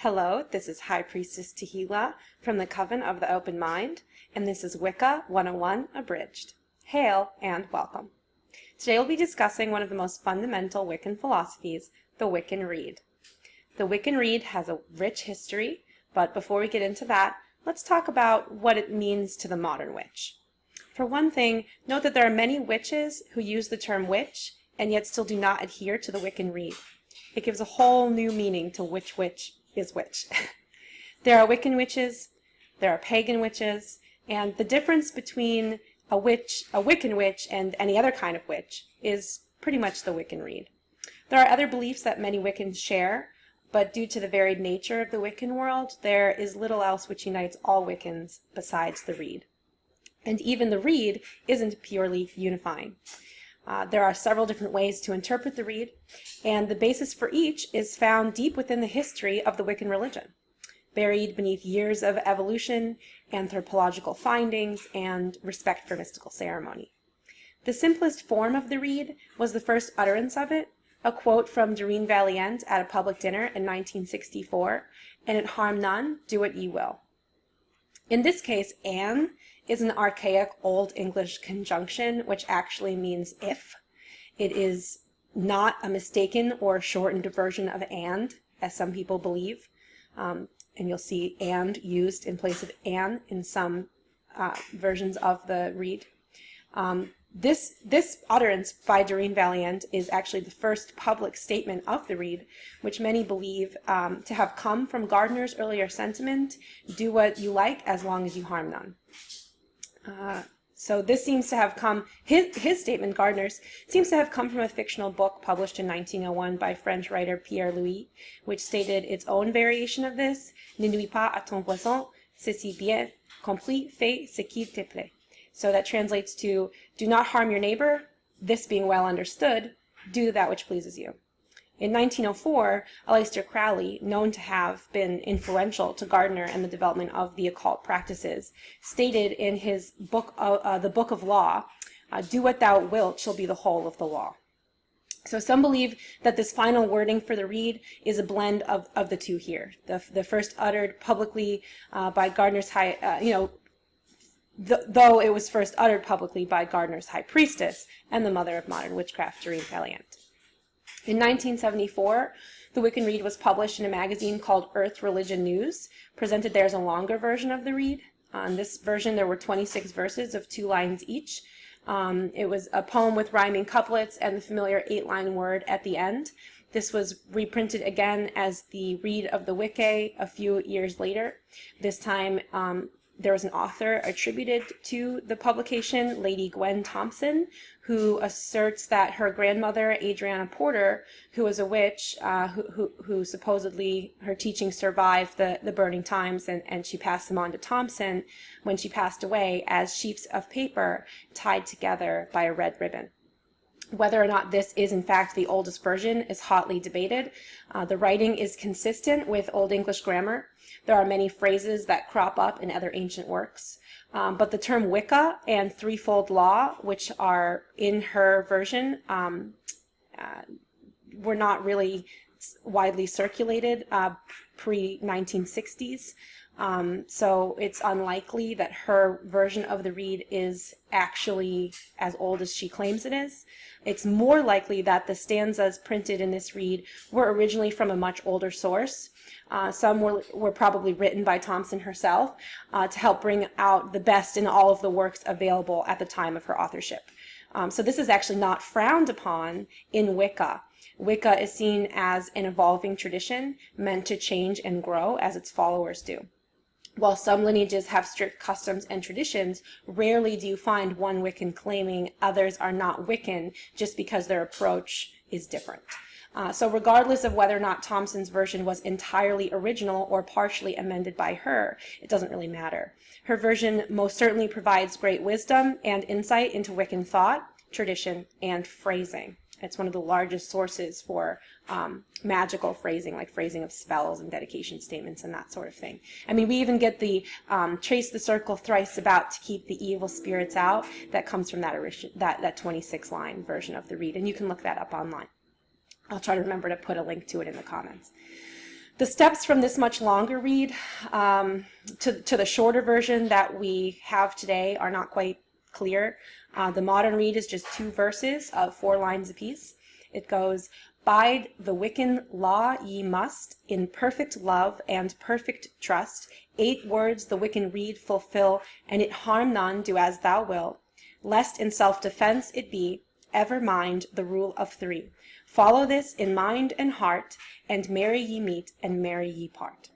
Hello, this is High Priestess Tehila from the Coven of the Open Mind, and this is Wicca 101 Abridged. Hail and welcome. Today we'll be discussing one of the most fundamental Wiccan philosophies, the Wiccan Rede. The Wiccan Rede has a rich history, but before we get into that, let's talk about what it means to the modern witch. For one thing, note that there are many witches who use the term witch and yet still do not adhere to the Wiccan Rede. It gives a whole new meaning to which witch is which. There are Wiccan witches, there are pagan witches, and the difference between a Wiccan witch, and any other kind of witch is pretty much the Wiccan Rede. There are other beliefs that many Wiccans share, but due to the varied nature of the Wiccan world, there is little else which unites all Wiccans besides the Rede. And even the Rede isn't purely unifying. There are several different ways to interpret the Rede, and the basis for each is found deep within the history of the Wiccan religion, buried beneath years of evolution, anthropological findings, and respect for mystical ceremony. The simplest form of the Rede was the first utterance of it, a quote from Doreen Valiente at a public dinner in 1964, "And it harm none, do what ye will." In this case, "an" is an archaic Old English conjunction, which actually means if. It is not a mistaken or shortened version of "and," as some people believe. And you'll see "and" used in place of "an" in some versions of the Rede. This utterance by Doreen Valiente is actually the first public statement of the Rede, which many believe to have come from Gardner's earlier sentiment, "Do what you like as long as you harm none." So this seems to have come, his statement, Gardner's, seems to have come from a fictional book published in 1901 by French writer Pierre Louis, which stated its own variation of this: "Ne nuis pas à ton voisin, ceci bien compris, fais ce qu'il te plaît." So that translates to, "Do not harm your neighbor, this being well understood, do that which pleases you." In 1904, Aleister Crowley, known to have been influential to Gardner and the development of the occult practices, stated in his book, the Book of Law, "Do what thou wilt shall be the whole of the law." So some believe that this final wording for the Rede is a blend of the two here. The first uttered publicly by Gardner's though it was first uttered publicly by Gardner's High Priestess and the mother of modern witchcraft, Doreen Valiente. In 1974, the Wiccan Rede was published in a magazine called Earth Religion News. Presented there as a longer version of the Rede. On this version, there were 26 verses of 2 lines each. It was a poem with rhyming couplets and the familiar 8-line word at the end. This was reprinted again as the Rede of the Wicca a few years later. This time, there was an author attributed to the publication, Lady Gwen Thompson, who asserts that her grandmother, Adriana Porter, who was a witch, who supposedly her teachings survived the burning times, and she passed them on to Thompson when she passed away as sheets of paper tied together by a red ribbon. Whether or not this is in fact the oldest version is hotly debated. The writing is consistent with Old English grammar. There are many phrases that crop up in other ancient works. But the term Wicca and threefold law, which are in her version, were not really widely circulated pre-1960s. So it's unlikely that her version of the Rede is actually as old as she claims it is. It's more likely that the stanzas printed in this Rede were originally from a much older source. Some were probably written by Thompson herself to help bring out the best in all of the works available at the time of her authorship. So this is actually not frowned upon in Wicca. Wicca is seen as an evolving tradition meant to change and grow as its followers do. While some lineages have strict customs and traditions, rarely do you find one Wiccan claiming others are not Wiccan just because their approach is different. So regardless of whether or not Thompson's version was entirely original or partially amended by her, it doesn't really matter. Her version most certainly provides great wisdom and insight into Wiccan thought, tradition, and phrasing. It's one of the largest sources for magical phrasing, like phrasing of spells and dedication statements and that sort of thing. I mean, we even get the trace the circle thrice about to keep the evil spirits out. That comes from that 26-line version of the Rede, and you can look that up online. I'll try to remember to put a link to it in the comments. The steps from this much longer read to the shorter version that we have today are not quite clear. The modern read is just 2 verses of 4 lines apiece. It goes, "Bide the Wiccan law ye must, in perfect love and perfect trust. 8 words the Wiccan Rede fulfill, and it harm none, do as thou will. Lest in self-defense it be, ever mind the rule of 3. Follow this in mind and heart, and merry ye meet, and merry ye part."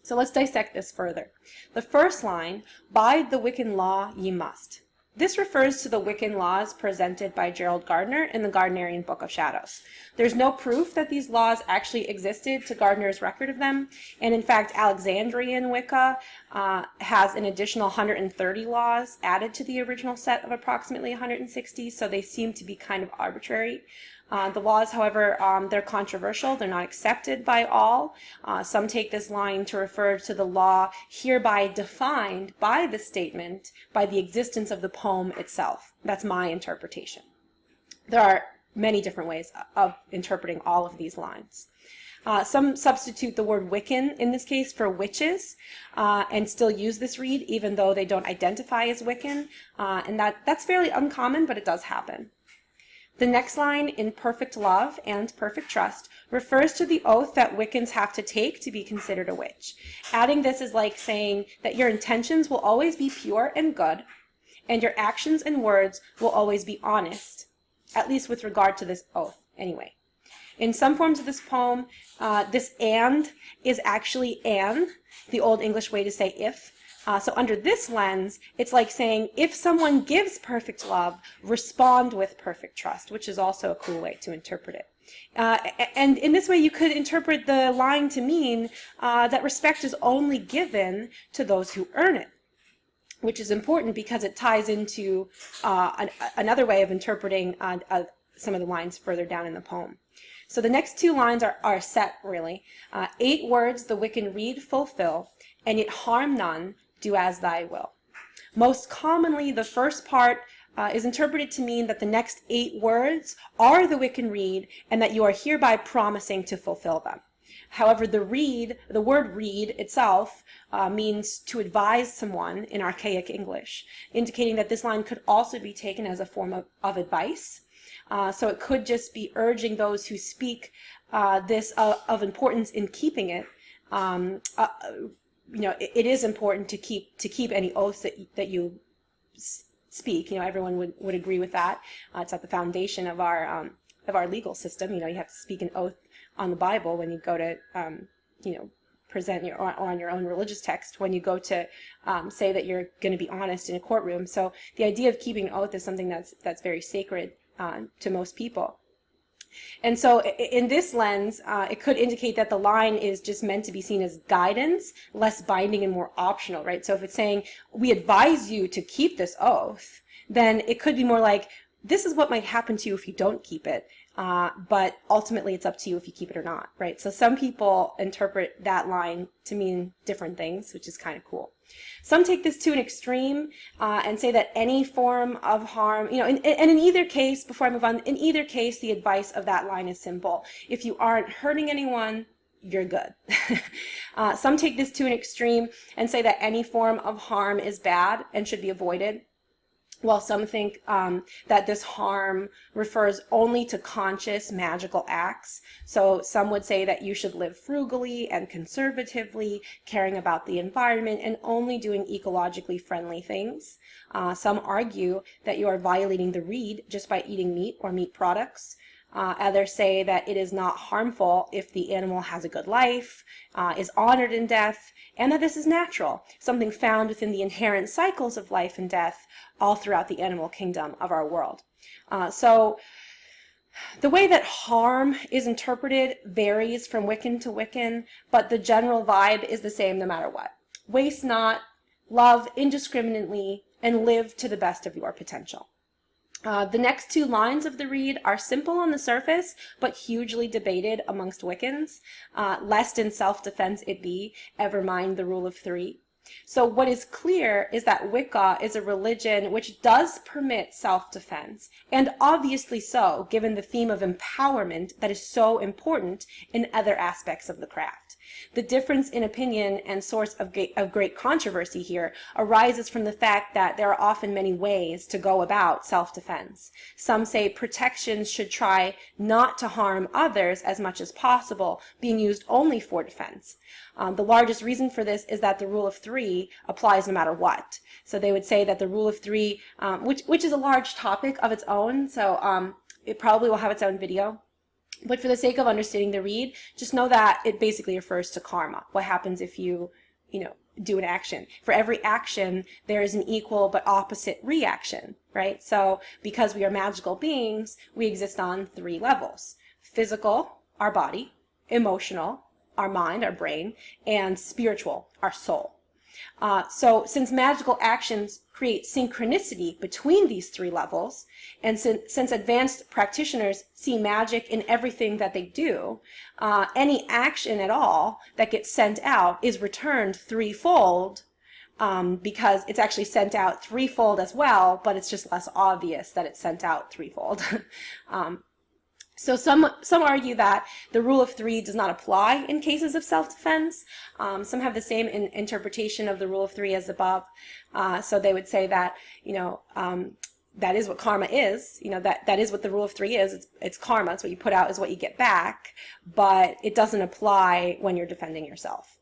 So let's dissect this further. The first line, "Bide the Wiccan law ye must." This refers to the Wiccan laws presented by Gerald Gardner in the Gardnerian Book of Shadows. There's no proof that these laws actually existed to Gardner's record of them, and in fact Alexandrian Wicca has an additional 130 laws added to the original set of approximately 160, so they seem to be kind of arbitrary. The laws, however, they're controversial. They're not accepted by all. Some take this line to refer to the law hereby defined by the statement, by the existence of the poem itself. That's my interpretation. There are many different ways of interpreting all of these lines. Some substitute the word Wiccan in this case for witches and still use this read even though they don't identify as Wiccan, and that's fairly uncommon, but it does happen. The next line, "in perfect love and perfect trust," refers to the oath that Wiccans have to take to be considered a witch. Adding this is like saying that your intentions will always be pure and good, and your actions and words will always be honest, at least with regard to this oath anyway. In some forms of this poem, this "and" is actually "an," the Old English way to say "if." So under this lens, it's like saying, if someone gives perfect love, respond with perfect trust, which is also a cool way to interpret it. And in this way, you could interpret the line to mean that respect is only given to those who earn it, which is important because it ties into another way of interpreting some of the lines further down in the poem. So the next 2 lines are set, really. 8 words the Wiccan Rede fulfill, and it harm none, do as thy will. Most commonly, the first part is interpreted to mean that the next 8 words are the Wiccan Rede and that you are hereby promising to fulfill them. However, the word read itself means to advise someone in archaic English, indicating that this line could also be taken as a form of advice. So it could just be urging those who speak this of importance in keeping it. It is important to keep any oaths that you speak. Everyone would agree with that. It's at the foundation of our legal system. You have to speak an oath on the Bible when you go to present on your own religious text, when you go to say that you're going to be honest in a courtroom. So the idea of keeping an oath is something that's very sacred to most people. And so in this lens, it could indicate that the line is just meant to be seen as guidance, less binding and more optional, right? So if it's saying, we advise you to keep this oath, then it could be more like, this is what might happen to you if you don't keep it, but ultimately it's up to you if you keep it or not, right? So some people interpret that line to mean different things, which is kind of cool. Some take this to an extreme and say that any form of harm, and in either case, before I move on, in either case, the advice of that line is simple. If you aren't hurting anyone, you're good. Some take this to an extreme and say that any form of harm is bad and should be avoided, while some think that this harm refers only to conscious magical acts. So some would say that you should live frugally and conservatively, caring about the environment and only doing ecologically friendly things. Some argue that you are violating the Rede just by eating meat or meat products. Others say that it is not harmful if the animal has a good life, is honored in death, and that this is natural, something found within the inherent cycles of life and death all throughout the animal kingdom of our world. So the way that harm is interpreted varies from Wiccan to Wiccan, but the general vibe is the same no matter what. Waste not, love indiscriminately, and live to the best of your potential. The next 2 lines of the Rede are simple on the surface, but hugely debated amongst Wiccans. Lest in self-defense it be, ever mind the rule of 3. So what is clear is that Wicca is a religion which does permit self-defense, and obviously so, given the theme of empowerment that is so important in other aspects of the craft. The difference in opinion and source of great controversy here arises from the fact that there are often many ways to go about self-defense. Some say protections should try not to harm others as much as possible, being used only for defense. The largest reason for this is that the rule of three applies no matter what. So they would say that the rule of three, which is a large topic of its own, so it probably will have its own video. But for the sake of understanding the Rede, just know that it basically refers to karma. What happens if you do an action? For every action, there is an equal but opposite reaction, right? So because we are magical beings, we exist on three levels. Physical, our body; emotional, our mind, our brain; and spiritual, our soul. So since magical actions create synchronicity between these three levels, and since advanced practitioners see magic in everything that they do, any action at all that gets sent out is returned threefold, because it's actually sent out threefold as well, but it's just less obvious that it's sent out threefold. So some argue that the rule of three does not apply in cases of self-defense. Some have the same interpretation of the rule of three as above. So they would say that, that is what karma is. That is what the rule of three is. It's karma. It's what you put out is what you get back. But it doesn't apply when you're defending yourself.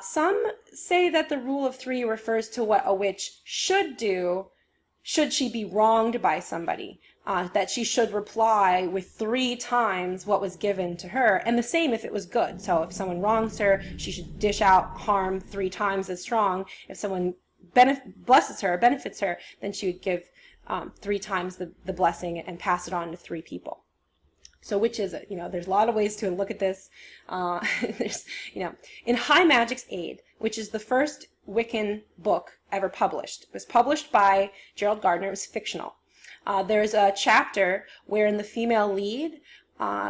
Some say that the rule of three refers to what a witch should do should she be wronged by somebody. That she should reply with 3 times what was given to her, and the same if it was good. So if someone wrongs her, she should dish out harm 3 times as strong. If someone blesses her, benefits her, then she would give 3 times the blessing and pass it on to 3 people. So which is it? There's a lot of ways to look at this. In High Magic's Aid, which is the first Wiccan book ever published. It was published by Gerald Gardner. It was fictional. There's a chapter wherein the female lead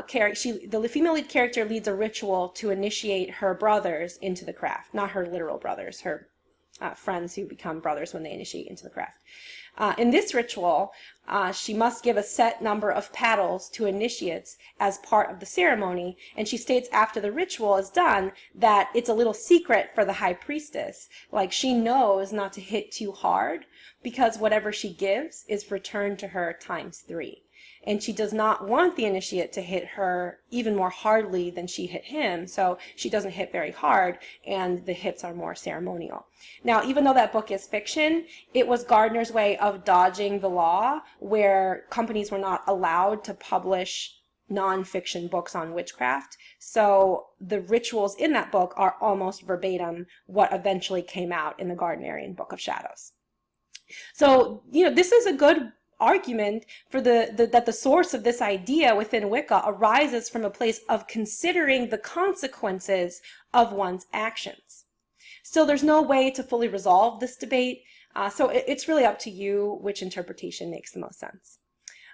character leads a ritual to initiate her brothers into the craft. Not her literal brothers, her friends who become brothers when they initiate into the craft. In this ritual, she must give a set number of paddles to initiates as part of the ceremony, and she states after the ritual is done that it's a little secret for the high priestess. Like, she knows not to hit too hard because whatever she gives is returned to her times 3. And she does not want the initiate to hit her even more hardly than she hit him, so she doesn't hit very hard, and the hits are more ceremonial. Now, even though that book is fiction, it was Gardner's way of dodging the law, where companies were not allowed to publish non-fiction books on witchcraft. So the rituals in that book are almost verbatim what eventually came out in the Gardnerian Book of Shadows. So, this is a good argument for that the source of this idea within Wicca arises from a place of considering the consequences of one's actions. Still, there's no way to fully resolve this debate, so it's really up to you which interpretation makes the most sense.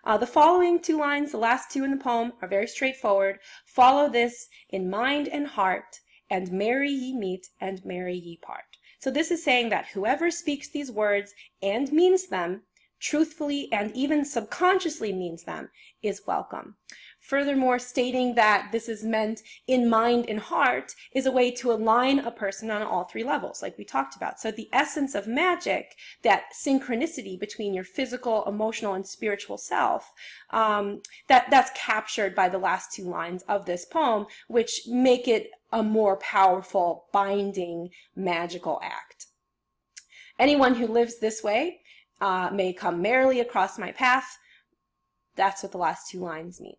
The following 2 lines, the last 2 in the poem, are very straightforward. Follow this in mind and heart, and merry ye meet, and merry ye part. So this is saying that whoever speaks these words and means them, truthfully and even subconsciously means them, is welcome. Furthermore, stating that this is meant in mind and heart is a way to align a person on all 3 levels, like we talked about. So the essence of magic, that synchronicity between your physical, emotional, and spiritual self, that's captured by the last 2 lines of this poem, which make it a more powerful, binding, magical act. Anyone who lives this way may come merrily across my path. That's what the last 2 lines mean.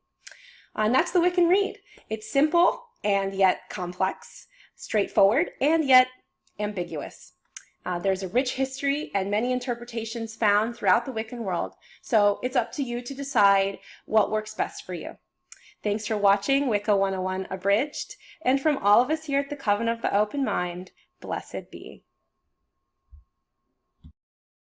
And that's the Wiccan Rede. It's simple and yet complex, straightforward and yet ambiguous. There's a rich history and many interpretations found throughout the Wiccan world, so it's up to you to decide what works best for you. Thanks for watching Wicca 101 Abridged, and from all of us here at the Coven of the Open Mind, blessed be.